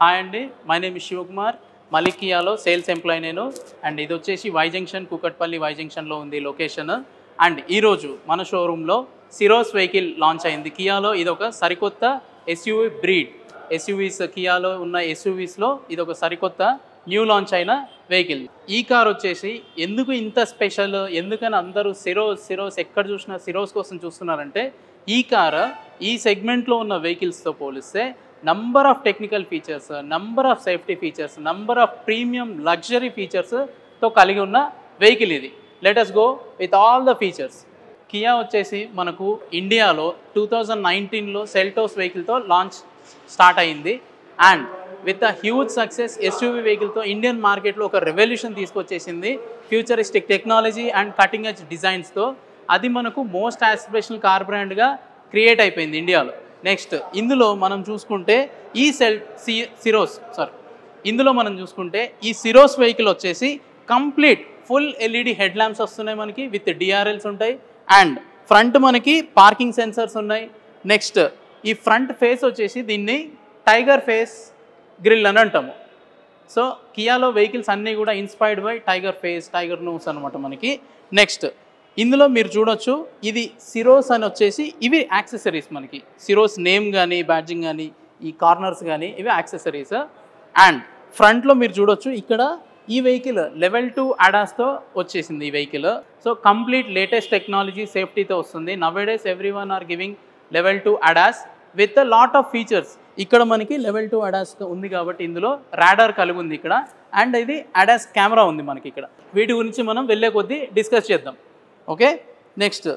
Hi అండి, my name is Shivakumar. Malik కియాలో sales employee నేను. అండ్ ఇది వచ్చేసి వై జంక్షన్, కూకట్పల్లి వై జంక్షన్లో ఉంది లొకేషన్. అండ్ ఈరోజు మన షోరూంలో సిరోస్ వెహికల్ లాంచ్ అయింది కియాలో. ఇది ఒక సరికొత్త ఎస్యూవీ బ్రీడ్. ఎస్యూవీస్ కియాలో ఉన్న ఎస్యూవీస్లో ఇది ఒక సరికొత్త న్యూ లాంచ్ అయిన వెహికల్. ఈ కార్ వచ్చేసి ఎందుకు ఇంత స్పెషల్, ఎందుకని అందరూ సిరోస్ ఎక్కడ చూసినా సిరోస్ కోసం చూస్తున్నారంటే, ఈ కార్ ఈ సెగ్మెంట్లో ఉన్న వెహికల్స్తో పోలిస్తే number of technical features, number of safety features, number of premium luxury ఫీచర్స్తో కలిగి ఉన్న వెహికల్ ఇది. Let us go with all the features. Kia వచ్చేసి మనకు ఇండియాలో 2019లో సెల్టోస్ వెహికల్తో లాంచ్ స్టార్ట్ అయింది. And with a huge success SUV వెహికల్తో ఇండియన్ మార్కెట్లో ఒక రెవల్యూషన్ తీసుకొచ్చేసింది. Futuristic technology and cutting edge డిజైన్స్తో అది మనకు మోస్ట్ ఆస్పిరేషనల్ కార్ బ్రాండ్గా క్రియేట్ అయిపోయింది ఇండియాలో. నెక్స్ట్ ఇందులో మనం చూసుకుంటే ఇందులో మనం చూసుకుంటే ఈ సిరోస్ వెహికల్ వచ్చేసి complete full LED head lamps వస్తున్నాయి మనకి, విత్ డిఆర్ఎల్స్ ఉంటాయి. అండ్ ఫ్రంట్ మనకి పార్కింగ్ సెన్సర్స్ ఉన్నాయి. నెక్స్ట్ ఈ ఫ్రంట్ ఫేస్ వచ్చేసి దీన్ని టైగర్ ఫేస్ గ్రిల్ అని అంటాము. సో కియాలో వెహికల్స్ అన్నీ కూడా inspired by tiger face, tiger nose అనమాట మనకి. నెక్స్ట్ ఇందులో మీరు చూడొచ్చు, ఇది సిరోస్ అని వచ్చేసి ఇవి యాక్సెసరీస్ మనకి. సిరోస్ నేమ్ కానీ, బ్యాడ్జింగ్ కానీ, ఈ కార్నర్స్ కానీ ఇవి యాక్సెసరీస్. అండ్ ఫ్రంట్లో మీరు చూడొచ్చు, ఇక్కడ ఈ వెహికల్ లెవెల్ 2 అడాస్తో వచ్చేసింది ఈ వెహికల్. సో కంప్లీట్ లేటెస్ట్ టెక్నాలజీ సేఫ్టీతో వస్తుంది. Nowadays everyone are giving level 2 ADAS with a lot of features. ఇక్కడ మనకి లెవెల్ 2 అడాస్ ఉంది కాబట్టి ఇందులో రాడార్ కలిగి ఉంది ఇక్కడ. అండ్ ఇది అడాస్ కెమెరా ఉంది మనకి ఇక్కడ. వీటి గురించి మనం వెళ్ళే కొద్దీ డిస్కస్ చేద్దాం. ఓకే, నెక్స్ట్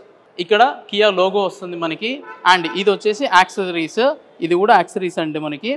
ఇక్కడ కియా లోగో వస్తుంది మనకి. అండ్ ఇది వచ్చేసి యాక్సెసరీస్, ఇది కూడా యాక్సెసరీస్ అండి మనకి.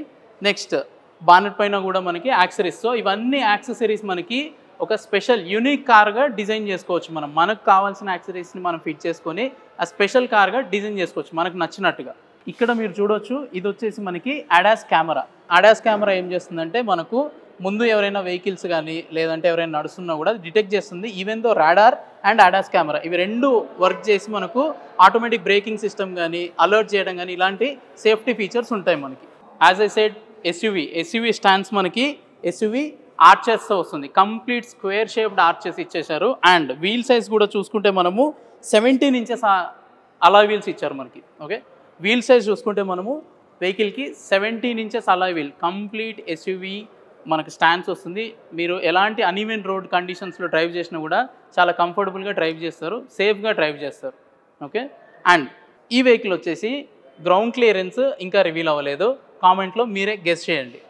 నెక్స్ట్ బానెట్ పైన కూడా మనకి యాక్సెసరీస్. సో ఇవన్నీ యాక్సెసరీస్ మనకి ఒక స్పెషల్ యూనిక్ కార్గా డిజైన్ చేసుకోవచ్చు. మనకు కావాల్సిన యాక్సెసరీస్ని మనం ఫిట్ చేసుకొని ఆ స్పెషల్ కార్గా డిజైన్ చేసుకోవచ్చు మనకు నచ్చినట్టుగా. ఇక్కడ మీరు చూడొచ్చు, ఇది వచ్చేసి మనకి అడాస్ కెమెరా. అడాస్ కెమెరా ఏం చేస్తుందంటే, మనకు ముందు ఎవరైనా వెహికల్స్ కానీ లేదంటే ఎవరైనా నడుస్తున్నా కూడా డిటెక్ట్ చేస్తుంది. Even though radar and ADAS camera ఇవి రెండు వర్క్ చేసి మనకు ఆటోమేటిక్ బ్రేకింగ్ సిస్టమ్ కానీ, అలర్ట్ చేయడం కానీ, ఇలాంటి సేఫ్టీ ఫీచర్స్ ఉంటాయి మనకి. As I said SUV stands మనకి ఎస్యూవీ ఆర్చెస్తో వస్తుంది. కంప్లీట్ స్క్వేర్ షేప్డ్ ఆర్చెస్ ఇచ్చేశారు. అండ్ వీల్ సైజ్ కూడా చూసుకుంటే మనము 17 ఇంచెస్ అలాయ్ వీల్స్ ఇచ్చారు మనకి. ఓకే, వీల్ సైజ్ చూసుకుంటే మనము వెహికల్కి 17 inches alloy wheel complete SUV మనకు స్టాండ్స్ వస్తుంది. మీరు ఎలాంటి అన్ఈవెన్ రోడ్ కండిషన్స్లో డ్రైవ్ చేసినా కూడా చాలా కంఫర్టబుల్గా డ్రైవ్ చేస్తారు, సేఫ్గా డ్రైవ్ చేస్తారు. ఓకే, అండ్ ఈ వెహికల్ వచ్చేసి గ్రౌండ్ క్లియరెన్స్ ఇంకా రివీల్ అవ్వలేదు. కామెంట్లో మీరే గెస్ చేయండి.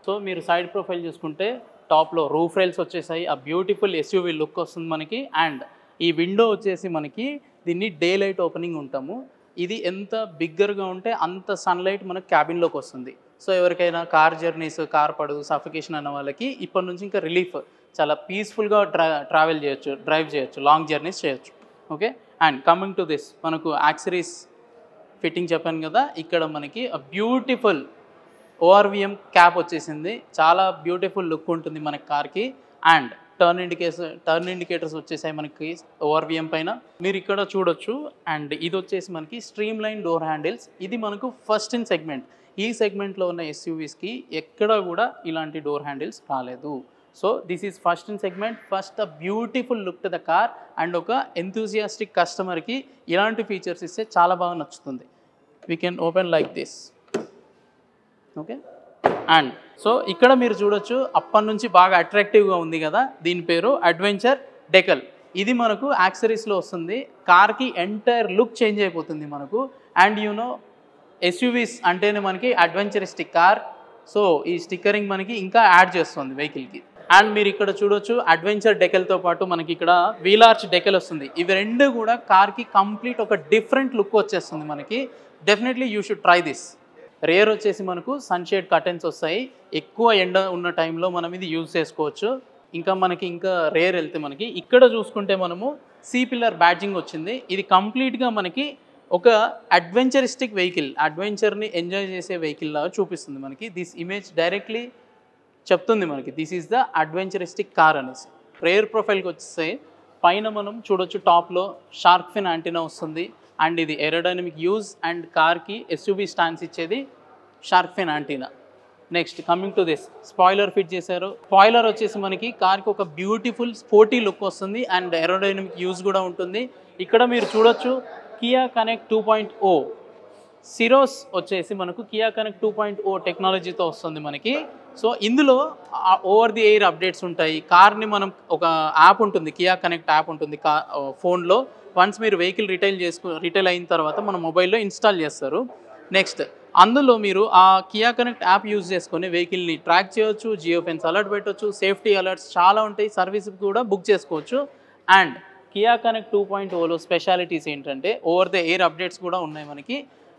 సో మీరు సైడ్ ప్రొఫైల్ చూసుకుంటే టాప్లో రూఫ్ రైల్స్ వచ్చేసాయి. ఆ బ్యూటిఫుల్ ఎస్యూవీ లుక్ వస్తుంది మనకి. అండ్ ఈ విండో వచ్చేసి మనకి దీన్ని డే లైట్ ఓపెనింగ్ ఉంటాము. ఇది ఎంత బిగ్గర్గా ఉంటే అంత సన్లైట్ మనకు క్యాబిన్లోకి వస్తుంది. సో ఎవరికైనా కార్ జర్నీస్, కార్ పడదు, సఫికేషన్ అన్న వాళ్ళకి ఇప్పటి నుంచి ఇంకా రిలీఫ్, చాలా పీస్ఫుల్గా ట్రావెల్ చేయొచ్చు, డ్రైవ్ చేయొచ్చు, లాంగ్ జర్నీస్ చేయొచ్చు. Okay, and coming to this, మనకు యాక్సెసరీస్ ఫిట్టింగ్ చెప్పాను కదా, ఇక్కడ మనకి బ్యూటిఫుల్ ఓఆర్విఎం క్యాప్ వచ్చేసింది. చాలా బ్యూటిఫుల్ లుక్ ఉంటుంది మనకి కార్కి. అండ్ టర్న్ ఇండికేటర్స్ వచ్చేసాయి మనకి ఓఆర్విఎం పైన, మీరు ఇక్కడ చూడొచ్చు. అండ్ ఇది వచ్చేసి మనకి స్ట్రీమ్ లైన్ డోర్ హ్యాండిల్స్. ఇది మనకు ఫస్ట్ ఇన్ సెగ్మెంట్. ఈ సెగ్మెంట్లో ఉన్న ఎస్యూవీస్కి ఎక్కడ కూడా ఇలాంటి డోర్ హ్యాండిల్స్ రాలేదు. So this is first in segment, first a beautiful look to the car. And ఒక ఎంతూజియాస్టిక్ కస్టమర్కి ఇలాంటి ఫీచర్స్ ఇస్తే చాలా బాగా నచ్చుతుంది. We can open like this. Okay, and so ఇక్కడ మీరు చూడొచ్చు, అప్పటి నుంచి బాగా అట్రాక్టివ్గా ఉంది కదా, దీని పేరు అడ్వెంచర్ డెకల్. ఇది మనకు యాక్సెసరీస్లో వస్తుంది. కార్కి ఎంటైర్ లుక్ చేంజ్ అయిపోతుంది మనకు. అండ్ యూనో ఎస్యూవీస్ అంటేనే మనకి అడ్వెంచరిస్టిక్ కార్. సో ఈ స్టిక్కరింగ్ మనకి ఇంకా యాడ్ చేస్తుంది వెహికల్కి. అండ్ మీరు ఇక్కడ చూడొచ్చు, అడ్వెంచర్ డెకల్తో పాటు మనకి ఇక్కడ వీల్ ఆర్చ్ డెకల్ వస్తుంది. ఇవి రెండు కూడా కార్కి కంప్లీట్ ఒక డిఫరెంట్ లుక్ వచ్చేస్తుంది మనకి. Definitely you should try this. Rare వచ్చేసి మనకు సన్షేడ్ కర్టెన్స్ వస్తాయి. ఎక్కువ ఎండ ఉన్న టైంలో మనం ఇది యూజ్ చేసుకోవచ్చు. ఇంకా రేర్ వెళ్తే మనకి ఇక్కడ చూసుకుంటే మనము సి పిల్లర్ బ్యాడ్జింగ్ వచ్చింది. ఇది కంప్లీట్గా మనకి ఒక అడ్వెంచరిస్టిక్ వెహికల్, అడ్వెంచర్ని ఎంజాయ్ చేసే వెహికల్ లాగా చూపిస్తుంది మనకి. దిస్ ఇమేజ్ డైరెక్ట్లీ చెప్తుంది మనకి this is the adventuristic car అనేసి. రేర్ ప్రొఫైల్కి వచ్చేసి పైన మనం చూడొచ్చు, టాప్లో షార్క్ ఫిన్ యాంటీనా వస్తుంది. అండ్ ఇది ఏరోడైనమిక్ యూజ్ అండ్ కార్కి ఎస్యూవీ స్టాండ్స్ ఇచ్చేది shark fin antenna. Next coming to this spoiler fit చేశారు. స్పాయిలర్ వచ్చేసి మనకి కార్కి ఒక బ్యూటిఫుల్ స్పోర్టీ లుక్ వస్తుంది అండ్ ఏరోడైనమిక్ యూజ్ కూడా ఉంటుంది. ఇక్కడ మీరు చూడొచ్చు కియా కనెక్ట్ 2.0 సిరోస్ వచ్చేసి మనకు కియా కనెక్ట్ 2.0 టెక్నాలజీతో వస్తుంది మనకి. సో ఇందులో ఓవర్ ది ఎయిర్ అప్డేట్స్ ఉంటాయి. కార్ని మనం ఒక యాప్ ఉంటుంది, కియా కనెక్ట్ యాప్ ఉంటుంది ఫోన్లో. వన్స్ మీరు వెహికల్ రిటైల్ అయిన తర్వాత మన మొబైల్లో ఇన్స్టాల్ చేస్తారు. నెక్స్ట్ అందులో మీరు ఆ కియా కనెక్ట్ యాప్ యూజ్ చేసుకొని వెహికల్ని ట్రాక్ చేయొచ్చు, జియో ఫెన్స్ అలర్ట్ పెట్టవచ్చు, సేఫ్టీ అలర్ట్స్ చాలా ఉంటాయి, సర్వీస్ కూడా బుక్ చేసుకోవచ్చు. అండ్ కియా కనెక్ట్ 2.0లో స్పెషాలిటీస్ ఏంటంటే ఓవర్ ద ఎయిర్ అప్డేట్స్ కూడా ఉన్నాయి మనకి.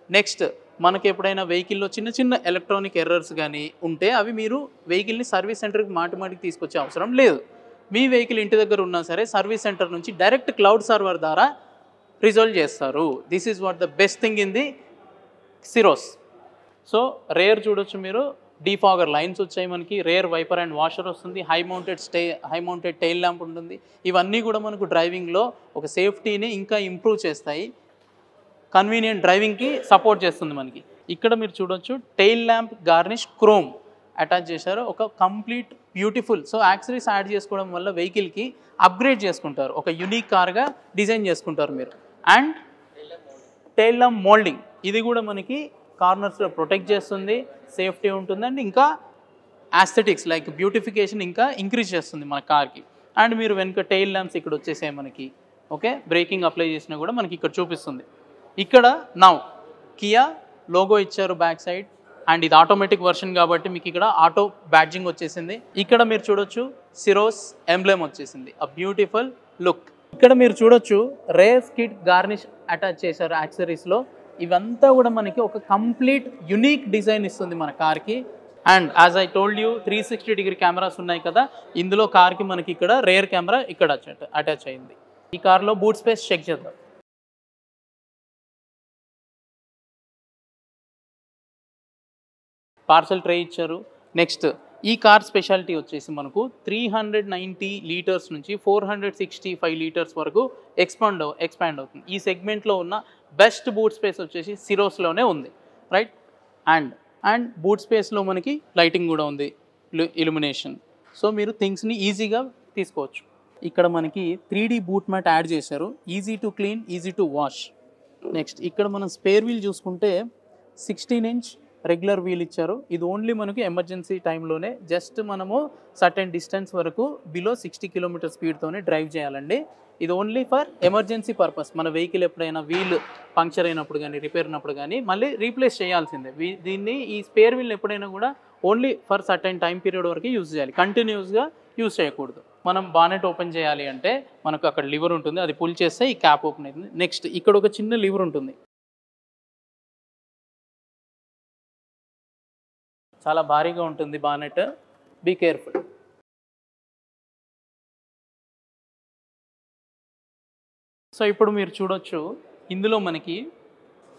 నెక్స్ట్ మనకి ఎప్పుడైనా వెహికల్లో చిన్న చిన్న ఎలక్ట్రానిక్ ఎర్రర్స్ కానీ ఉంటే అవి మీరు వెహికల్ని సర్వీస్ సెంటర్కి మాటిమాటికి తీసుకొచ్చే అవసరం లేదు. మీ వెహికల్ ఇంటి దగ్గర ఉన్నా సరే సర్వీస్ సెంటర్ నుంచి డైరెక్ట్ క్లౌడ్ సర్వర్ ద్వారా రిజాల్వ్ చేస్తారు. This is what the best thing in the Syros. So rear చూడొచ్చు మీరు, డీఫాగర్ లైన్స్ వచ్చాయి మనకి, రేర్ వైపర్ అండ్ వాషర్ వస్తుంది, హై మౌంటెడ్ టైల్ ల్యాంప్ ఉంటుంది. ఇవన్నీ కూడా మనకు డ్రైవింగ్లో ఒక సేఫ్టీని ఇంకా ఇంప్రూవ్ చేస్తాయి, కన్వీనియంట్ డ్రైవింగ్కి సపోర్ట్ చేస్తుంది మనకి. ఇక్కడ మీరు చూడొచ్చు tail lamp garnish chrome attach చేశారు, ఒక complete beautiful. So accessories add చేసుకోవడం వల్ల వెహికల్కి అప్గ్రేడ్ చేసుకుంటారు, ఒక యూనిక్ కార్గా డిజైన్ చేసుకుంటారు మీరు. అండ్ టైల్ ల్యాంప్ మోల్డింగ్ ఇది కూడా మనకి కార్నర్స్లో ప్రొటెక్ట్ చేస్తుంది, సేఫ్టీ ఉంటుంది అండ్ ఇంకా ఆస్థెటిక్స్ లైక్ బ్యూటిఫికేషన్ ఇంకా ఇంక్రీజ్ చేస్తుంది మన కార్కి. అండ్ మీరు వెనుక టైల్ ల్యాంప్స్ ఇక్కడ వచ్చేసాయి మనకి. ఓకే, బ్రేకింగ్ అప్లై చేసినా కూడా మనకి ఇక్కడ చూపిస్తుంది. ఇక్కడ నౌ కియా లోగో ఇచ్చారు బ్యాక్ సైడ్ అండ్ ఇది ఆటోమేటిక్ వర్షన్ కాబట్టి మీకు ఇక్కడ ఆటో బ్యాడ్జింగ్ వచ్చేసింది. ఇక్కడ మీరు చూడొచ్చు సిరోస్ ఎంబ్లెమ్ వచ్చేసింది, అ బ్యూటిఫుల్ లుక్. ఇక్కడ మీరు చూడొచ్చు రేర్ స్కిడ్ గార్నిష్ అటాచ్ చేశారు యాక్సరీస్లో. ఇవంతా కూడా మనకి ఒక కంప్లీట్ యునిక్ డిజైన్ ఇస్తుంది మన కార్కి. And as I told you 360 degree cameras ఉన్నాయి కదా, ఇందులో కార్కి మనకి ఇక్కడ రేర్ కెమెరా ఇక్కడ అటాచ్ అయింది. ఈ కార్లో బూట్ స్పేస్ చెక్ చేద్దాం. పార్సల్ ట్రే ఇచ్చారు. నెక్స్ట్ ఈ కార్ స్పెషాలిటీ వచ్చేసి మనకు 390 లీటర్స్ నుంచి 465 లీటర్స్ వరకు ఎక్స్పాండ్ అవుతుంది. ఈ సెగ్మెంట్లో ఉన్న బెస్ట్ బూట్ స్పేస్ వచ్చేసి సిరోస్లోనే ఉంది, రైట్. అండ్ బూట్ స్పేస్లో మనకి లైటింగ్ కూడా ఉంది, ఇల్యూమినేషన్. సో మీరు థింగ్స్ని ఈజీగా తీసుకోవచ్చు. ఇక్కడ మనకి 3D బూట్ మ్యాట్ యాడ్ చేశారు, easy to clean, easy to wash. Next ఇక్కడ మనం స్పేర్ వీల్ చూసుకుంటే 16 ఇంచ్ రెగ్యులర్ వీల్ ఇచ్చారు. ఇది ఓన్లీ మనకి ఎమర్జెన్సీ టైంలోనే, జస్ట్ మనము సర్టెన్ డిస్టెన్స్ వరకు బిలో 60 కిలోమీటర్ స్పీడ్తోనే డ్రైవ్ చేయాలండి. ఇది ఓన్లీ ఫర్ ఎమర్జెన్సీ పర్పస్. మన వెహికల్ ఎప్పుడైనా వీల్ పంక్చర్ అయినప్పుడు కానీ రిపేర్ అయినప్పుడు కానీ మళ్ళీ రీప్లేస్ చేయాల్సిందే. దీన్ని ఈ స్పేర్ వీల్ ఎప్పుడైనా కూడా only for certain time period వరకు యూజ్ చేయాలి, కంటిన్యూస్గా యూజ్ చేయకూడదు. మనం బానెట్ ఓపెన్ చేయాలి అంటే మనకు అక్కడ లివర్ ఉంటుంది, అది పుల్ చేస్తే ఈ క్యాప్ ఓపెన్ అవుతుంది. నెక్స్ట్ ఇక్కడ ఒక చిన్న లివర్ ఉంటుంది, చాలా భారీగా ఉంటుంది బానెట్, బీ కేర్ఫుల్. సో ఇప్పుడు మీరు చూడొచ్చు ఇందులో మనకి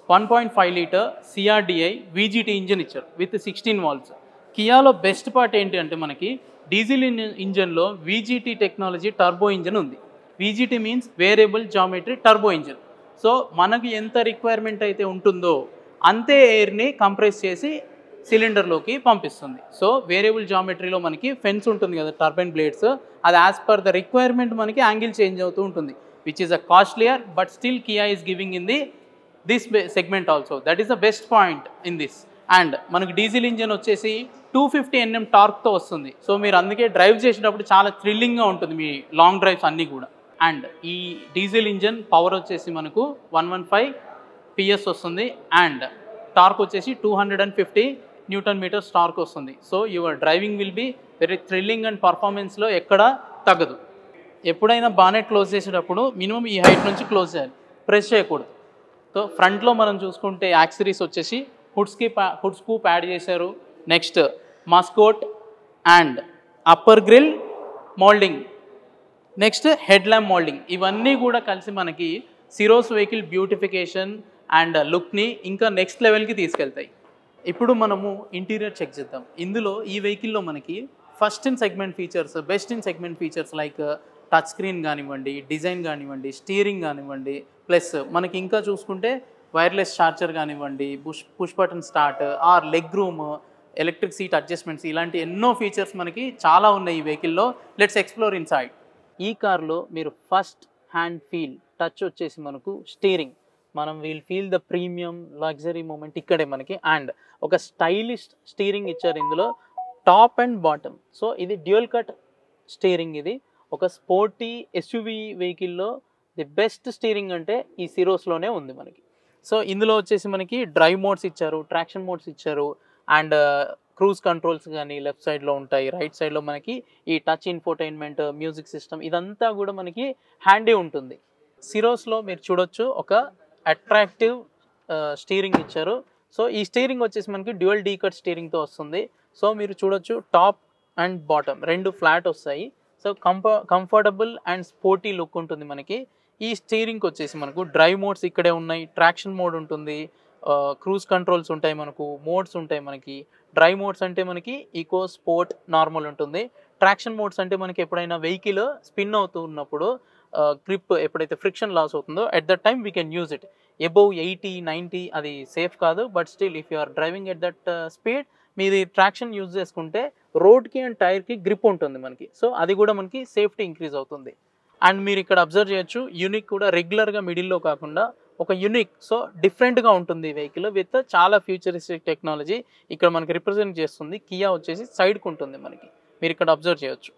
1.5 లీటర్ CRDI VGT ఇంజన్ ఇచ్చారు విత్ 16 వాల్వ్స్. కియాలో బెస్ట్ పార్ట్ ఏంటి అంటే మనకి డీజిల్ ఇంజన్లో VGT టెక్నాలజీ టర్బో ఇంజన్ ఉంది. VGT means variable geometry turbo engine. So మనకి ఎంత రిక్వైర్మెంట్ అయితే ఉంటుందో అంతే ఎయిర్ని కంప్రెస్ చేసి సిలిండర్లోకి పంపిస్తుంది. సో వేరియబుల్ జామెట్రీలో మనకి ఫెన్స్ ఉంటుంది కదా, టర్బైన్ బ్లేడ్స్, అది యాజ్ పర్ ద రిక్వైర్మెంట్ మనకి యాంగిల్ చేంజ్ అవుతూ ఉంటుంది, which is a costlier but still Kia is giving in this segment also. That is the best point in this. And మనకి diesel engine వచ్చేసి 250 Nm టార్క్తో వస్తుంది. So మీరు అందుకే drive చేసేటప్పుడు చాలా థ్రిల్లింగ్గా ఉంటుంది మీ లాంగ్ డ్రైవ్స్ అన్నీ కూడా. అండ్ ఈ డీజిల్ ఇంజన్ పవర్ వచ్చేసి మనకు 115 PS వస్తుంది అండ్ టార్క్ వచ్చేసి 250 Nm టార్క్ వస్తుంది. So your driving will be very thrilling and పర్ఫార్మెన్స్లో ఎక్కడ తగ్గదు. ఎప్పుడైనా బానెట్ క్లోజ్ చేసేటప్పుడు మినిమం ఈ హైట్ నుంచి క్లోజ్ చేయాలి, ప్రెస్ చేయకూడదు. సో ఫ్రంట్లో మనం చూసుకుంటే యాక్సరీస్ వచ్చేసి హుడ్ స్కూప్ యాడ్ చేశారు. Next mascot and upper grille moulding, next head lamp moulding, ఇవన్నీ కూడా కలిసి మనకి సిరోస్ వెహికల్ బ్యూటిఫికేషన్ అండ్ లుక్ని ఇంకా నెక్స్ట్ లెవెల్కి తీసుకెళ్తాయి. ఇప్పుడు మనము ఇంటీరియర్ చెక్ చేద్దాం. ఇందులో ఈ వెహికల్లో మనకి first in segment features, best in segment features like touch screen కానివ్వండి, డిజైన్ కానివ్వండి, స్టీరింగ్ కానివ్వండి, ప్లస్ మనకి ఇంకా చూసుకుంటే వైర్లెస్ ఛార్జర్ కానివ్వండి, push button start are leg room, electric seat adjustments, ఇలాంటి ఎన్నో ఫీచర్స్ మనకి చాలా ఉన్నాయి ఈ వెహికల్లో. Let's explore inside. ఈ కార్లో మీరు ఫస్ట్ హ్యాండ్ ఫీల్ టచ్ వచ్చేసి మనకు స్టీరింగ్, మనం will feel the premium luxury moment ఇక్కడే మనకి. అండ్ ఒక స్టైలిష్ స్టీరింగ్ ఇచ్చారు ఇందులో, టాప్ అండ్ బాటమ్. సో ఇది డ్యూయల్ కట్ స్టీరింగ్. ఇది ఒక స్పోర్టీ ఎస్యూవీ వెహికల్లో ది బెస్ట్ స్టీరింగ్ అంటే ఈ సిరోస్లోనే ఉంది మనకి. సో ఇందులో వచ్చేసి మనకి డ్రైవ్ మోడ్స్ ఇచ్చారు, ట్రాక్షన్ మోడ్స్ ఇచ్చారు, అండ్ క్రూజ్ కంట్రోల్స్ కానీ లెఫ్ట్ సైడ్లో ఉంటాయి. రైట్ సైడ్లో మనకి ఈ టచ్ ఇన్ఫోటైన్మెంట్, మ్యూజిక్ సిస్టమ్, ఇదంతా కూడా మనకి హ్యాండీ ఉంటుంది. సిరోస్లో మీరు చూడొచ్చు ఒక అట్రాక్టివ్ స్టీరింగ్ ఇచ్చారు. సో ఈ స్టీరింగ్ వచ్చేసి మనకి డ్యూయల్ డీ కట్ స్టీరింగ్తో వస్తుంది. సో మీరు చూడొచ్చు టాప్ అండ్ బాటమ్ రెండు ఫ్లాట్ వస్తాయి. So comfortable and sporty look ఉంటుంది మనకి. ఈ స్టీరింగ్కి వచ్చేసి మనకు డ్రైవ్ మోడ్స్ ఇక్కడే ఉన్నాయి, ట్రాక్షన్ మోడ్ ఉంటుంది, క్రూజ్ కంట్రోల్స్ ఉంటాయి, మనకు మోడ్స్ ఉంటాయి మనకి. డ్రైవ్ మోడ్స్ అంటే మనకి ఈకో, స్పోర్ట్, నార్మల్ ఉంటుంది. ట్రాక్షన్ మోడ్స్ అంటే మనకి ఎప్పుడైనా వెహికల్ స్పిన్ అవుతున్నప్పుడు గ్రిప్ ఎప్పుడైతే ఫ్రిక్షన్ లాస్ అవుతుందో at that time we can use it. Above 80-90 అది సేఫ్ కాదు, but still if you are driving at that speed మీది ట్రాక్షన్ యూజ్ చేసుకుంటే రోడ్కి అండ్ టైర్కి గ్రిప్ ఉంటుంది మనకి. సో అది కూడా మనకి సేఫ్టీ ఇంక్రీజ్ అవుతుంది. అండ్ మీరు ఇక్కడ అబ్జర్వ్ చేయొచ్చు యూనిక్ కూడా రెగ్యులర్గా మిడిల్లో కాకుండా ఒక యూనిక్, సో డిఫరెంట్గా ఉంటుంది వెహికల్ విత్ చాలా ఫ్యూచరిస్టిక్ టెక్నాలజీ ఇక్కడ మనకి రిప్రజెంట్ చేస్తుంది. కియా వచ్చేసి సైడ్కి ఉంటుంది మనకి, మీరు ఇక్కడ అబ్జర్వ్ చేయొచ్చు.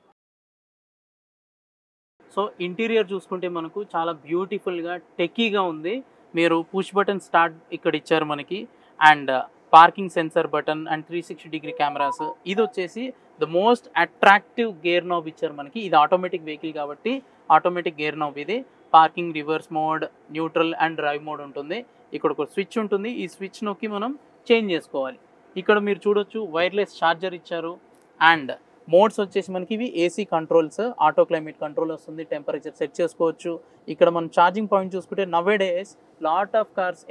సో ఇంటీరియర్ చూసుకుంటే మనకు చాలా బ్యూటిఫుల్గా టెక్కీగా ఉంది. మీరు పుష్ బటన్ స్టార్ట్ ఇక్కడ ఇచ్చారు మనకి, and parking sensor button and 360 cameras. ఇది వచ్చేసి the most attractive gear knob ఇచ్చారు మనకి. ఇది ఆటోమేటిక్ వెహికల్ కాబట్టి ఆటోమేటిక్ గేర్ నాబ్. ఇది parking, reverse mode, neutral and drive mode ఉంటుంది. ఇక్కడ ఒక స్విచ్ ఉంటుంది, ఈ స్విచ్ నొక్కి మనం చేంజ్ చేసుకోవాలి. ఇక్కడ మీరు చూడొచ్చు వైర్లెస్ ఛార్జర్ ఇచ్చారు. అండ్ మోడ్స్ వచ్చేసి మనకి ఇవి AC controls, auto climate control వస్తుంది, టెంపరేచర్ సెట్ చేసుకోవచ్చు. ఇక్కడ మనం ఛార్జింగ్ పాయింట్ చూసుకుంటే nowadays lot of cars,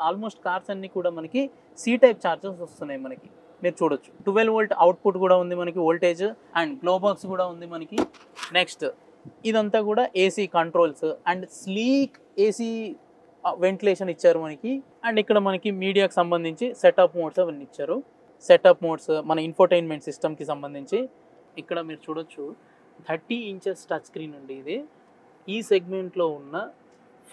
almost cars అన్ని కూడా మనకి సి టైప్ ఛార్జర్స్ వస్తున్నాయి మనకి, మీరు చూడొచ్చు. 12 వోల్ట్ అవుట్పుట్ కూడా ఉంది మనకి వోల్టేజ్, అండ్ గ్లో బాక్స్ కూడా ఉంది మనకి. నెక్స్ట్ ఇదంతా కూడా AC controls and sleek AC ventilation ఇచ్చారు మనకి. అండ్ ఇక్కడ మనకి మీడియాకి సంబంధించి సెటప్ మోడ్స్ అవన్నీ ఇచ్చారు. సెటప్ మోడ్స్ మన ఇన్ఫోటైన్మెంట్ సిస్టమ్కి సంబంధించి ఇక్కడ మీరు చూడొచ్చు 30 ఇంచెస్ టచ్ స్క్రీన్ అండి ఇది. ఈ సెగ్మెంట్లో ఉన్న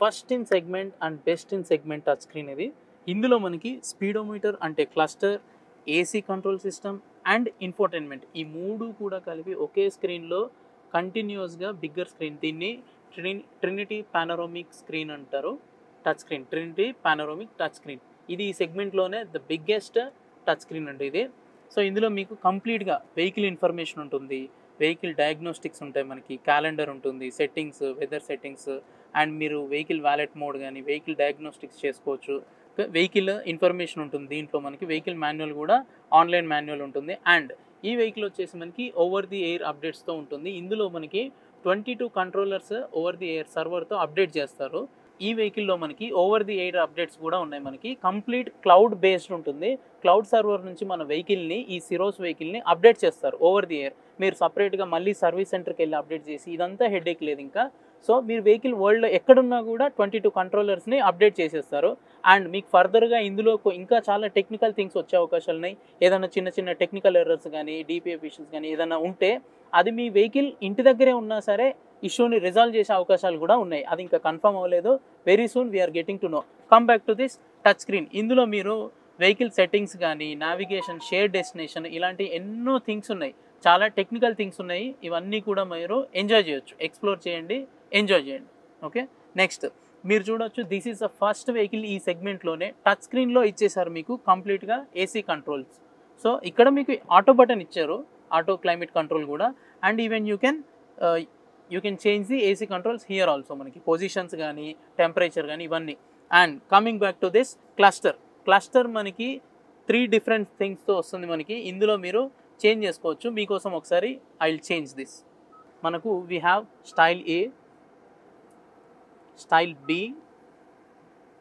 first in segment and best in segment touch screen ఇది. ఇందులో మనకి స్పీడోమీటర్ అంటే cluster, AC control system and infotainment, ఈ మూడు కూడా కలిపి ఒకే స్క్రీన్లో కంటిన్యూస్గా బిగ్గర్ స్క్రీన్. దీన్ని ట్రినిటీ పానోరామిక్ స్క్రీన్ అంటారు. Touch screen, Trinity panoramic touch screen. ఇది ఈ సెగ్మెంట్లోనే ద బిగ్గెస్ట్ టచ్ స్క్రీన్ అండి ఇది. సో ఇందులో మీకు కంప్లీట్గా వెహికల్ ఇన్ఫర్మేషన్ ఉంటుంది, వెహికల్ డయాగ్నోస్టిక్స్ ఉంటాయి మనకి, క్యాలెండర్ ఉంటుంది, సెట్టింగ్స్, వెదర్ సెట్టింగ్స్, అండ్ మీరు వెహికల్ వ్యాలెట్ మోడ్ కానీ వెహికల్ డయాగ్నోస్టిక్స్ చేసుకోవచ్చు. వెహికల్ ఇన్ఫర్మేషన్ ఉంటుంది దీంట్లో మనకి. వెహికల్ మాన్యువల్ కూడా ఆన్లైన్ మాన్యువల్ ఉంటుంది. అండ్ ఈ వెహికల్ వచ్చేసి మనకి ఓవర్ ది ఎయిర్ అప్డేట్స్తో ఉంటుంది. ఇందులో మనకి 22 కంట్రోలర్స్ ఓవర్ ది ఎయిర్ సర్వర్తో అప్డేట్ చేస్తారు. ఈ వెహికల్లో మనకి ఓవర్ ది ఎయిర్ అప్డేట్స్ కూడా ఉన్నాయి మనకి. కంప్లీట్ క్లౌడ్ బేస్డ్ ఉంటుంది. క్లౌడ్ సర్వర్ నుంచి మన వెహికల్ని, ఈ సిరోస్ వెహికల్ని అప్డేట్ చేస్తారు ఓవర్ ది ఎయిర్. మీరు సపరేట్గా మళ్ళీ సర్వీస్ సెంటర్కి వెళ్ళి అప్డేట్ చేసి ఇదంతా హెడేక్ లేదు ఇంకా. సో మీరు వెహికల్ వరల్డ్లో ఎక్కడున్నా కూడా 22 కంట్రోలర్స్ని అప్డేట్ చేసేస్తారు. అండ్ మీకు ఫర్దర్గా ఇందులో ఇంకా చాలా టెక్నికల్ థింగ్స్ వచ్చే అవకాశాలు ఉన్నాయి. ఏదైనా చిన్న చిన్న టెక్నికల్ ఎర్రర్స్ కానీ డిపిఎఫ్ ఇష్యూస్ కానీ ఏదైనా ఉంటే అది మీ వెహికల్ ఇంటి దగ్గరే ఉన్నా సరే ఇష్యూని రిజాల్వ్ చేసే అవకాశాలు కూడా ఉన్నాయి. అది ఇంకా కన్ఫర్మ్ అవ్వలేదు. Very soon we're getting to know. Come back to this touch screen. ఇందులో మీరు వెహికల్ సెట్టింగ్స్ కానీ, నావిగేషన్, షేర్ డెస్టినేషన్, ఇలాంటి ఎన్నో థింగ్స్ ఉన్నాయి. చాలా టెక్నికల్ థింగ్స్ ఉన్నాయి. ఇవన్నీ కూడా మీరు ఎంజాయ్ చేయొచ్చు, ఎక్స్ప్లోర్ చేయండి, ఎంజాయ్ చేయండి. ఓకే, నెక్స్ట్ మీరు చూడొచ్చు, this is the first vehicle ఈ సెగ్మెంట్లోనే టచ్ స్క్రీన్లో ఇచ్చేసారు మీకు కంప్లీట్గా ఏసీ కంట్రోల్స్. సో ఇక్కడ మీకు ఆటో బటన్ ఇచ్చారు, ఆటో క్లైమేట్ కంట్రోల్ కూడా. And even you can change the AC controls here also. మనకి పొజిషన్స్ కానీ, టెంపరేచర్ కానీ, ఇవన్నీ. And coming back to this cluster మనకి 3 డిఫరెంట్ థింగ్స్తో వస్తుంది మనకి. ఇందులో మీరు చేంజ్ చేసుకోవచ్చు. మీకోసం ఒకసారి ఐ విల్ చేంజ్ దిస్. మనకు we have style A, style B,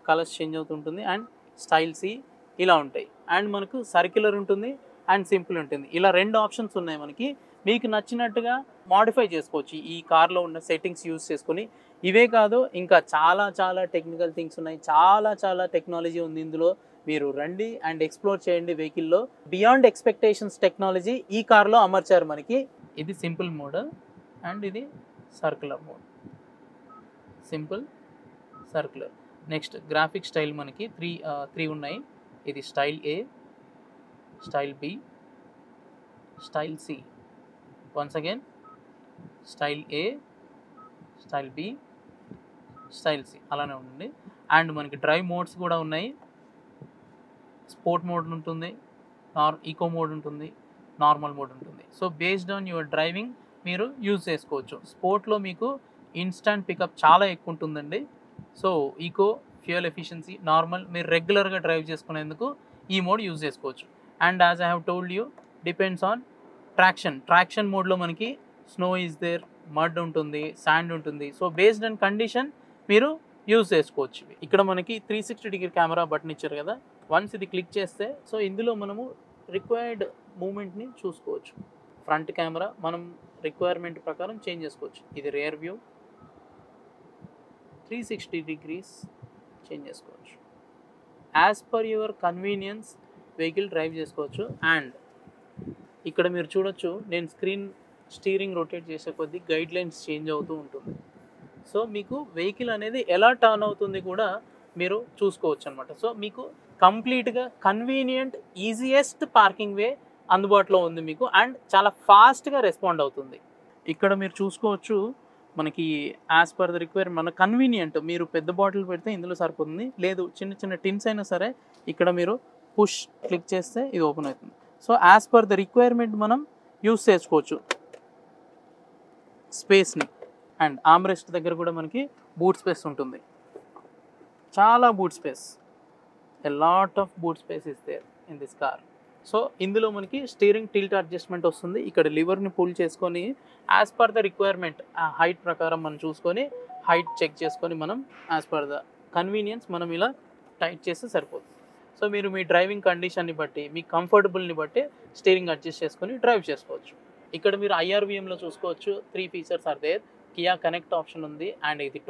colours change అవుతుంటుంది, అండ్ స్టైల్ సి, ఇలా ఉంటాయి. అండ్ మనకు సర్క్యులర్ ఉంటుంది అండ్ సింపుల్ ఉంటుంది. ఇలా 2 ఆప్షన్స్ ఉన్నాయి మనకి. మీకు నచ్చినట్టుగా మాడిఫై చేసుకోవచ్చు ఈ కార్లో ఉన్న సెట్టింగ్స్ యూజ్ చేసుకొని. ఇవే కాదు, ఇంకా చాలా టెక్నికల్ థింగ్స్ ఉన్నాయి, చాలా టెక్నాలజీ ఉంది ఇందులో. మీరు రండి అండ్ ఎక్స్ప్లోర్ చేయండి వెహికల్లో. బియాండ్ ఎక్స్పెక్టేషన్స్ టెక్నాలజీ ఈ కార్లో అమర్చారు మనకి. ఇది సింపుల్ మోడ్ అండ్ ఇది circular mode. Simple, circular. Next graphic style మనకి త్రీ ఉన్నాయి. ఇది style A, style B, style C. Once again style A, style B, style C అలానే ఉంటుంది. అండ్ మనకి డ్రైవ్ మోడ్స్ కూడా ఉన్నాయి. స్పోర్ట్ మోడ్ ఉంటుంది, ఈకో మోడ్ ఉంటుంది, నార్మల్ మోడ్ ఉంటుంది. So based on your driving మీరు యూజ్ చేసుకోవచ్చు. స్పోర్ట్లో మీకు ఇన్స్టంట్ పికప్ చాలా ఎక్కువ ఉంటుందండి. So eco, fuel efficiency, normal మీరు రెగ్యులర్గా డ్రైవ్ చేసుకునేందుకు ఈ మోడ్ యూజ్ చేసుకోవచ్చు. And as I have told you depends on traction మోడ్లో మనకి స్నో ఈజ్ దేర్, మడ్ ఉంటుంది, శాండ్ ఉంటుంది. సో బేస్డ్ ఆన్ కండిషన్ మీరు యూజ్ చేసుకోవచ్చు. ఇక్కడ మనకి 360 డిగ్రీ కెమెరా బటన్ ఇచ్చారు కదా. వన్స్ ఇది క్లిక్ చేస్తే సో ఇందులో మనము రిక్వైర్డ్ మూమెంట్ని చూసుకోవచ్చు. ఫ్రంట్ కెమెరా మనం రిక్వైర్మెంట్ ప్రకారం చేంజ్ చేసుకోవచ్చు. ఇది రియర్ వ్యూ, 360 డిగ్రీస్ చేంజ్ చేసుకోవచ్చు. As per your convenience vehicle drive చేసుకోవచ్చు. అండ్ ఇక్కడ మీరు చూడొచ్చు, నేను స్టీరింగ్ రొటేట్ చేసే కొద్దీ గైడ్ లైన్స్ చేంజ్ అవుతూ ఉంటుంది. సో మీకు వెహికల్ అనేది ఎలా టర్న్ అవుతుంది కూడా మీరు చూసుకోవచ్చు అనమాట. సో మీకు కంప్లీట్గా కన్వీనియంట్, ఈజియెస్ట్ పార్కింగ్ వే అందుబాటులో ఉంది మీకు. అండ్ చాలా ఫాస్ట్గా రెస్పాండ్ అవుతుంది. ఇక్కడ మీరు చూసుకోవచ్చు మనకి యాజ్ పర్ ద రిక్వైర్ మన కన్వీనియంట్. మీరు పెద్ద బాటిల్ పెడితే ఇందులో సరిపోతుంది, లేదు చిన్న చిన్న టిన్స్ అయినా సరే ఇక్కడ మీరు పుష్ క్లిక్ చేస్తే ఇది ఓపెన్ అవుతుంది. So as per the requirement మనం యూస్ చేసుకోవచ్చు స్పేస్ని. అండ్ ఆమ్రెస్ట్ దగ్గర కూడా మనకి బూట్ స్పేస్ ఉంటుంది, చాలా boot space, a lot of boot space is there in this car. So ఇందులో మనకి స్టీరింగ్ టిల్ట్ అడ్జస్ట్మెంట్ వస్తుంది. ఇక్కడ లివర్ని పుల్ చేసుకొని యాజ్ పర్ ద రిక్వైర్మెంట్ ఆ హైట్ ప్రకారం మనం చూసుకొని హైట్ చెక్ చేసుకొని మనం యాజ్ పర్ ద కన్వీనియన్స్ మనం ఇలా టైట్ చేస్తే సరిపోతుంది. సో మీరు మీ డ్రైవింగ్ కండిషన్ని బట్టి, మీ కంఫర్టబుల్ని బట్టి స్టీరింగ్ అడ్జస్ట్ చేసుకొని డ్రైవ్ చేసుకోవచ్చు. ఇక్కడ మీరు IRVMలో చూసుకోవచ్చు 3 features are there. Kia connect option ఉంది, అండ్ ఇది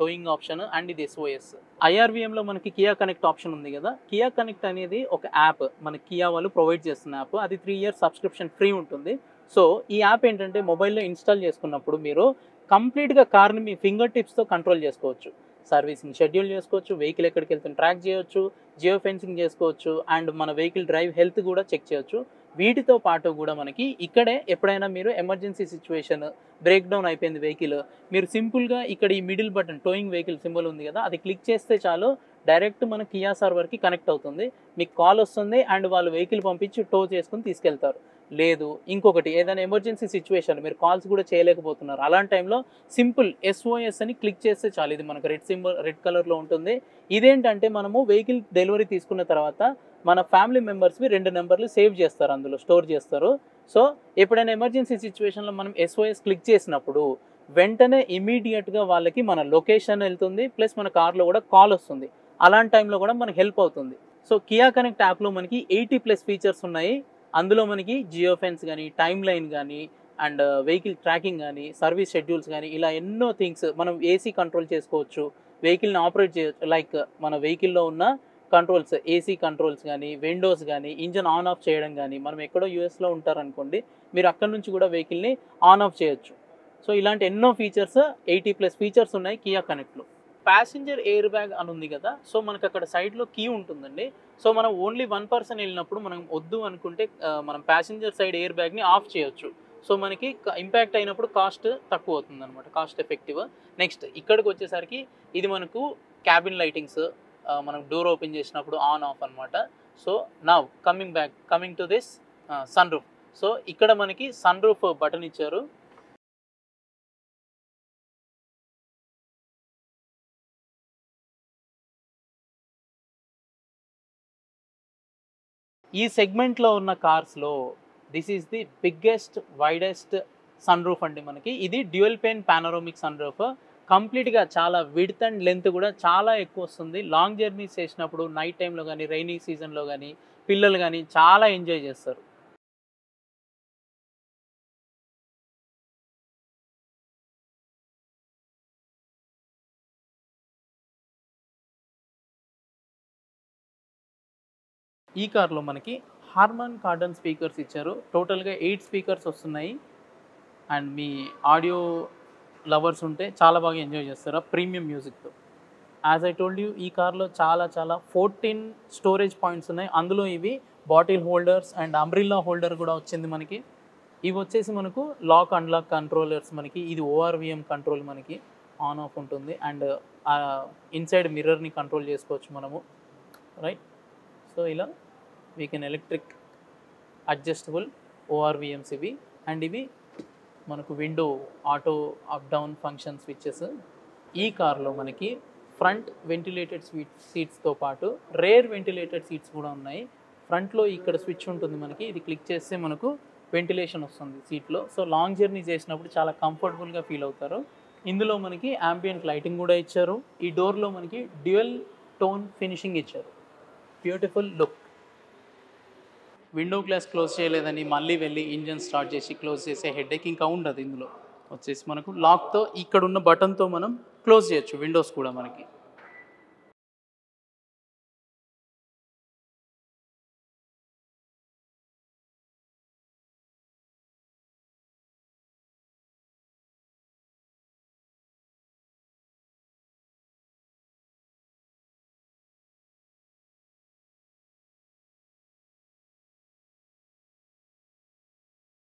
టోయింగ్ ఆప్షన్, అండ్ ఇది SOS. IRVMలో మనకి కియా కనెక్ట్ ఆప్షన్ ఉంది కదా. కియా కనెక్ట్ అనేది ఒక యాప్, మన కియా వాళ్ళు ప్రొవైడ్ చేస్తున్న యాప్. అది 3 ఇయర్స్ సబ్స్క్రిప్షన్ ఫ్రీ ఉంటుంది. సో ఈ యాప్ ఏంటంటే మొబైల్లో ఇన్స్టాల్ చేసుకున్నప్పుడు మీరు కంప్లీట్గా కార్ని మీ ఫింగర్ టిప్స్తో కంట్రోల్ చేసుకోవచ్చు. సర్వీసింగ్ షెడ్యూల్ చేసుకోవచ్చు, వెహికల్ ఎక్కడికి వెళ్తుంది ట్రాక్ చేయొచ్చు, జియో ఫెన్సింగ్ చేసుకోవచ్చు, అండ్ మన వెహికల్ డ్రైవ్ హెల్త్ కూడా చెక్ చేయొచ్చు. వీటితో పాటు కూడా మనకి ఇక్కడే ఎప్పుడైనా మీరు ఎమర్జెన్సీ సిచ్యువేషన్, బ్రేక్ డౌన్ అయిపోయింది వెహికల్, మీరు సింపుల్గా ఇక్కడ ఈ middle button towing vehicle symbol ఉంది కదా, అది క్లిక్ చేస్తే చాలు డైరెక్ట్ మన కియా సర్వర్కి కనెక్ట్ అవుతుంది. మీకు కాల్ వస్తుంది అండ్ వాళ్ళు వెహికల్ పంపించి టో చేసుకుని తీసుకెళ్తారు. లేదు ఇంకొకటి ఏదైనా ఎమర్జెన్సీ సిచ్యువేషన్ మీరు కాల్స్ కూడా చేయలేకపోతున్నారు, అలాంటి టైంలో సింపుల్ SOS అని క్లిక్ చేస్తే చాలు. ఇది మనకు రెడ్ కలర్లో ఉంటుంది. ఇదేంటంటే మనము వెహికల్ డెలివరీ తీసుకున్న తర్వాత మన ఫ్యామిలీ మెంబర్స్వి 2 నెంబర్లు సేవ్ చేస్తారు, అందులో స్టోర్ చేస్తారు. సో ఎప్పుడైనా ఎమర్జెన్సీ సిచ్యువేషన్లో మనం SOS క్లిక్ చేసినప్పుడు వెంటనే ఇమీడియట్గా వాళ్ళకి మన లొకేషన్ వెళ్తుంది, ప్లస్ మన కార్లో కూడా కాల్ వస్తుంది. అలాంటి టైంలో కూడా మనకి హెల్ప్ అవుతుంది. సో కియా కనెక్ట్ యాప్లో మనకి 80+ ఫీచర్స్ ఉన్నాయి. అందులో మనకి జియో ఫెన్స్ కానీ, టైమ్ లైన్ కానీ, అండ్ వెహికల్ ట్రాకింగ్ కానీ, సర్వీస్ షెడ్యూల్స్ కానీ, ఇలా ఎన్నో థింగ్స్. మనం AC కంట్రోల్ చేసుకోవచ్చు, వెహికల్ని ఆపరేట్ చేయొచ్చు. లైక్ మన వెహికల్లో ఉన్న కంట్రోల్స్, AC కంట్రోల్స్ కానీ, విండోస్ కానీ, ఇంజన్ ఆన్ ఆఫ్ చేయడం కానీ. మనం ఎక్కడో US లో ఉంటారనుకోండి, మీరు అక్కడ నుంచి కూడా వెహికల్ని ఆన్ ఆఫ్ చేయొచ్చు. సో ఇలాంటి ఎన్నో ఫీచర్స్, 80+ ఫీచర్స్ ఉన్నాయి కియా కనెక్ట్లో. ప్యాసింజర్ ఎయిర్ బ్యాగ్ అని ఉంది కదా, సో మనకు అక్కడ సైడ్లో కీ ఉంటుందండి. సో మనం ఓన్లీ 1 పర్సన్ వెళ్ళినప్పుడు మనం వద్దు అనుకుంటే మనం ప్యాసింజర్ సైడ్ ఎయిర్ బ్యాగ్ని ఆఫ్ చేయొచ్చు. సో మనకి ఇంపాక్ట్ అయినప్పుడు కాస్ట్ తక్కువ అవుతుంది అనమాట, కాస్ట్ ఎఫెక్టివ్. నెక్స్ట్ ఇక్కడికి వచ్చేసరికి ఇది మనకు క్యాబిన్ లైటింగ్స్, మనం డోర్ ఓపెన్ చేసినప్పుడు ఆన్ ఆఫ్ అనమాట. So now coming to this sunroof. So ఇక్కడ మనకి సన్ రూఫ్ బటన్ ఇచ్చారు. ఈ సెగ్మెంట్లో ఉన్న కార్స్లో this is the biggest widest sunroof అండి మనకి. ఇది dual pane panoramic sunroof. కంప్లీట్గా చాలా విడ్త్ అండ్ లెంత్ కూడా చాలా ఎక్కువ వస్తుంది. లాంగ్ జర్నీస్ చేసినప్పుడు నైట్ టైంలో కానీ, రైనీ సీజన్లో కానీ పిల్లలు కానీ చాలా ఎంజాయ్ చేస్తారు. ఈ కార్లో మనకి హార్మన్ కార్డన్ స్పీకర్స్ ఇచ్చారు. టోటల్గా 8 స్పీకర్స్ వస్తున్నాయి. అండ్ మీ ఆడియో లవర్స్ ఉంటే చాలా బాగా ఎంజాయ్ చేస్తారు ప్రీమియం మ్యూజిక్తో. యాజ్ ఐ టోల్డ్ యూ, ఈ కార్లో చాలా 14 స్టోరేజ్ పాయింట్స్ ఉన్నాయి. అందులో ఇవి bottle holders and umbrella holder కూడా వచ్చింది మనకి. ఇవి వచ్చేసి మనకు లాక్ అన్లాక్ కంట్రోలర్స్. మనకి ఇది ORVM కంట్రోల్ మనకి ఆన్ ఆఫ్ ఉంటుంది. అండ్ ఇన్సైడ్ మిర్రర్ని కంట్రోల్ చేసుకోవచ్చు మనము, రైట్. సో ఇలా we can electric adjustable ORVMs ఇవి. అండ్ ఇవి మనకు window auto up down function switches. ఈ కార్లో మనకి ఫ్రంట్ వెంటిలేటెడ్ సీట్స్తో పాటు రేర్ వెంటిలేటెడ్ సీట్స్ కూడా ఉన్నాయి. ఫ్రంట్లో ఇక్కడ స్విచ్ ఉంటుంది మనకి, ఇది క్లిక్ చేస్తే మనకు వెంటిలేషన్ వస్తుంది సీట్లో. సో లాంగ్ జర్నీ చేసినప్పుడు చాలా కంఫర్టబుల్గా ఫీల్ అవుతారు. ఇందులో మనకి యాంబియంట్ లైటింగ్ కూడా ఇచ్చారు. ఈ డోర్లో మనకి డ్యూయల్ టోన్ ఫినిషింగ్ ఇచ్చారు. Beautiful look. Window glass close చేయలేదని మళ్ళీ వెళ్ళి ఇంజన్ స్టార్ట్ చేసి క్లోజ్ చేసే హెడేక్ ఇంకా ఉండదు. ఇందులో వచ్చేసి మనకు లాక్తో ఇక్కడ ఉన్న బటన్తో మనం క్లోజ్ చేయొచ్చు విండోస్ కూడా మనకి.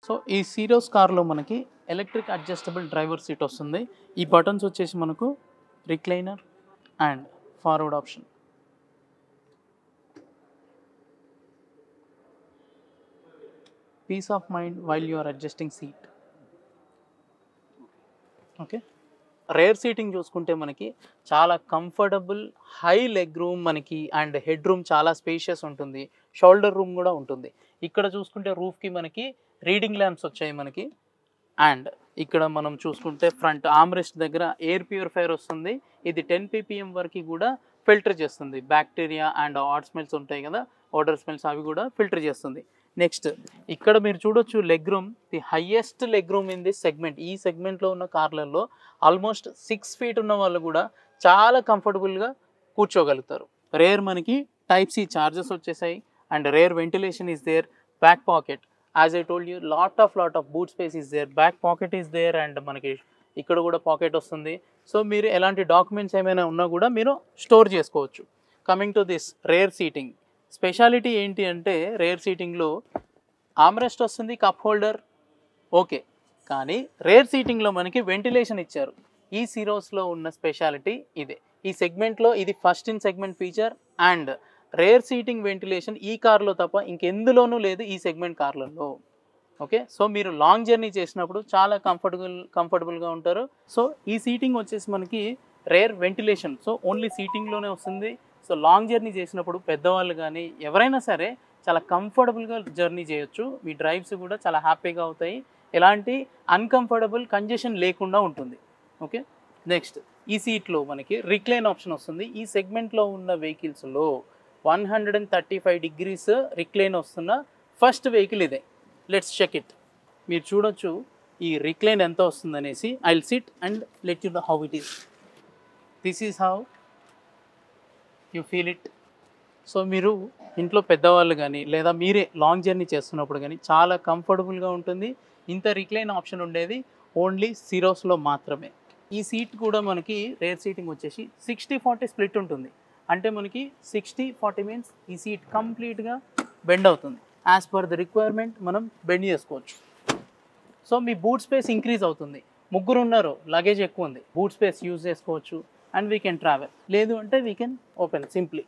సో ఈ సిరోస్ కార్లో మనకి ఎలక్ట్రిక్ అడ్జస్టబుల్ డ్రైవర్ సీట్ వస్తుంది. ఈ బటన్స్ వచ్చేసి మనకు recliner and forward option. Peace of mind while you are adjusting seat. Okay. Rear seating చూసుకుంటే మనకి చాలా కంఫర్టబుల్, హై లెగ్ రూమ్ మనకి, అండ్ హెడ్ రూమ్ చాలా స్పేషియస్ ఉంటుంది. షోల్డర్ రూమ్ కూడా ఉంటుంది. ఇక్కడ చూసుకుంటే రూఫ్కి మనకి రీడింగ్ ల్యాంప్స్ వచ్చాయి మనకి. అండ్ ఇక్కడ మనం చూసుకుంటే ఫ్రంట్ ఆర్మ్రెస్ట్ దగ్గర ఎయిర్ ప్యూరిఫైయర్ వస్తుంది. ఇది 10 ppm వరకు కూడా ఫిల్టర్ చేస్తుంది. బ్యాక్టీరియా అండ్ హాట్ స్మెల్స్ ఉంటాయి కదా, ఓడర్ స్మెల్స్, అవి కూడా ఫిల్టర్ చేస్తుంది. నెక్స్ట్ ఇక్కడ మీరు చూడొచ్చు leg room, the highest leg room in this segment. ఈ సెగ్మెంట్లో ఉన్న కార్లలో ఆల్మోస్ట్ 6 feet ఉన్న వాళ్ళు కూడా చాలా కంఫర్టబుల్గా కూర్చోగలుగుతారు. రేర్ మనకి Type-C చార్జెస్ వచ్చేసాయి. And rear ventilation is there. Back pocket, as I told you, lot of boot space is there. Back pocket is there. And మనకి ఇక్కడ కూడా పాకెట్ వస్తుంది. సో మీరు ఎలాంటి డాక్యుమెంట్స్ ఏమైనా ఉన్నా కూడా మీరు స్టోర్ చేసుకోవచ్చు. Coming to this rare seating, speciality ఏంటి అంటే రేర్ సీటింగ్లో ఆర్మ్రెస్ట్ వస్తుంది, కప్ హోల్డర్, ఓకే. కానీ రేర్ సీటింగ్లో మనకి వెంటిలేషన్ ఇచ్చారు. ఈ సిరోస్లో ఉన్న స్పెషాలిటీ ఇదే. ఈ సెగ్మెంట్లో ఇది first in segment feature. And rare seating ventilation ఈ కార్లో తప్ప ఇంకెందులోనూ లేదు ఈ సెగ్మెంట్ కార్లలో. ఓకే. సో మీరు లాంగ్ జర్నీ చేసినప్పుడు చాలా కంఫర్టబుల్గా ఉంటారు. సో ఈ సీటింగ్ వచ్చేసి మనకి రేర్ వెంటిలేషన్, సో ఓన్లీ సీటింగ్లోనే వస్తుంది. సో లాంగ్ జర్నీ చేసినప్పుడు పెద్దవాళ్ళు కానీ ఎవరైనా సరే చాలా కంఫర్టబుల్గా జర్నీ చేయొచ్చు. మీ డ్రైవ్స్ కూడా చాలా హ్యాపీగా అవుతాయి. ఎలాంటి అన్కంఫర్టబుల్ కంజెషన్ లేకుండా ఉంటుంది. ఓకే. నెక్స్ట్ ఈ సీట్లో మనకి రిక్లైన్ ఆప్షన్ వస్తుంది. ఈ సెగ్మెంట్లో ఉన్న వెహికల్స్లో 135 degrees రిక్లైన్ వస్తున్న ఫస్ట్ వెహికల్ ఇదే. Let's check it. మీరు చూడొచ్చు ఈ రిక్లైన్ ఎంత వస్తుందనేసి. I will sit and let you know how it is. This is how you feel it. So మీరు ఇంట్లో పెద్దవాళ్ళు కానీ లేదా మీరే లాంగ్ జర్నీ చేస్తున్నప్పుడు కానీ చాలా కంఫర్టబుల్గా ఉంటుంది. ఇంత రిక్లైన్ ఆప్షన్ ఉండేది ఓన్లీ సిరోస్లో మాత్రమే. ఈ సీట్ కూడా మనకి రేర్ సీటింగ్ వచ్చేసి 60-40 స్ప్లిట్ ఉంటుంది. అంటే మనకి 60-40 మీన్స్ ఈ సీట్ కంప్లీట్గా బెండ్ అవుతుంది. యాజ్ పర్ ద రిక్వైర్మెంట్ మనం బెండ్ చేసుకోవచ్చు. సో మీ బూట్ స్పేస్ ఇంక్రీజ్ అవుతుంది. ముగ్గురు ఉన్నారు, లగేజ్ ఎక్కువ ఉంది, బూట్ స్పేస్ యూజ్ చేసుకోవచ్చు. And we can travel. లేదు అంటే we can open simply.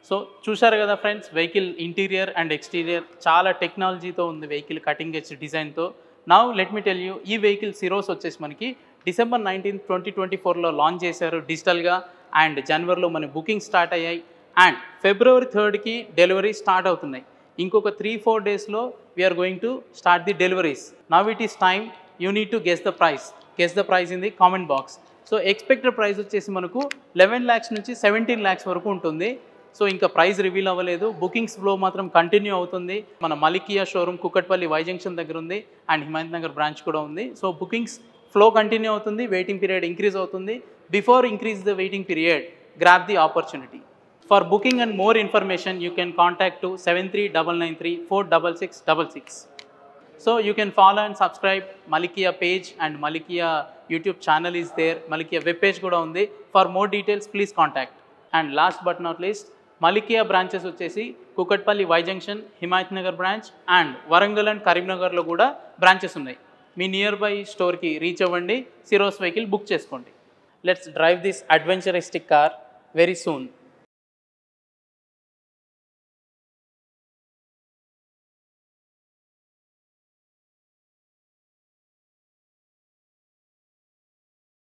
So చూశారు కదా friends, vehicle interior and exterior చాలా టెక్నాలజీతో ఉంది. వెహికల్ కటింగ్ ఎడ్జ్ డిజైన్తో. Now let me tell you, ఈ వెహికల్ సిరోస్ వచ్చేసి మనకి December 19, 2024లో లాంచ్ చేశారు డిజిటల్గా. అండ్ జనవరిలో మన బుకింగ్ స్టార్ట్ అయ్యాయి. అండ్ February 3కి డెలివరీ స్టార్ట్ అవుతున్నాయి. ఇంకొక 3-4 daysలో we're going to start the deliveries. Now it is time, you need to guess the price. Guess the price in the comment box. So expected price వచ్చేసి మనకు 11 lakhs నుంచి 17 lakhs వరకు ఉంటుంది. So ఇంకా price reveal అవ్వలేదు. Bookings flow మాత్రం continue అవుతుంది. మన మలికియా షోరూమ్ కుకట్పల్లి వై జంక్షన్ దగ్గర ఉంది. అండ్ హిమాయత్ నగర్ బ్రాంచ్ కూడా ఉంది. సో బుకింగ్స్ ఫ్లో కంటిన్యూ అవుతుంది. వెయిటింగ్ పీరియడ్ ఇంక్రీజ్ అవుతుంది. Before increase the waiting period, grab the opportunity. For booking and more information, you can contact to 73993 46666. So you can follow and subscribe Malikia page, and Malikia YouTube channel is there. Malikia web page kuda undi. For more details, please contact. And last but not least, Malikia branches వచ్చేసి Kukatpally Y junction, Himayat Nagar branch and Warangal and కరీంనగర్లో కూడా branches ఉన్నాయి. మీ nearby స్టోర్కి reach అవ్వండి, Syros vehicle book చేసుకోండి. Let's drive this adventuristic car very soon.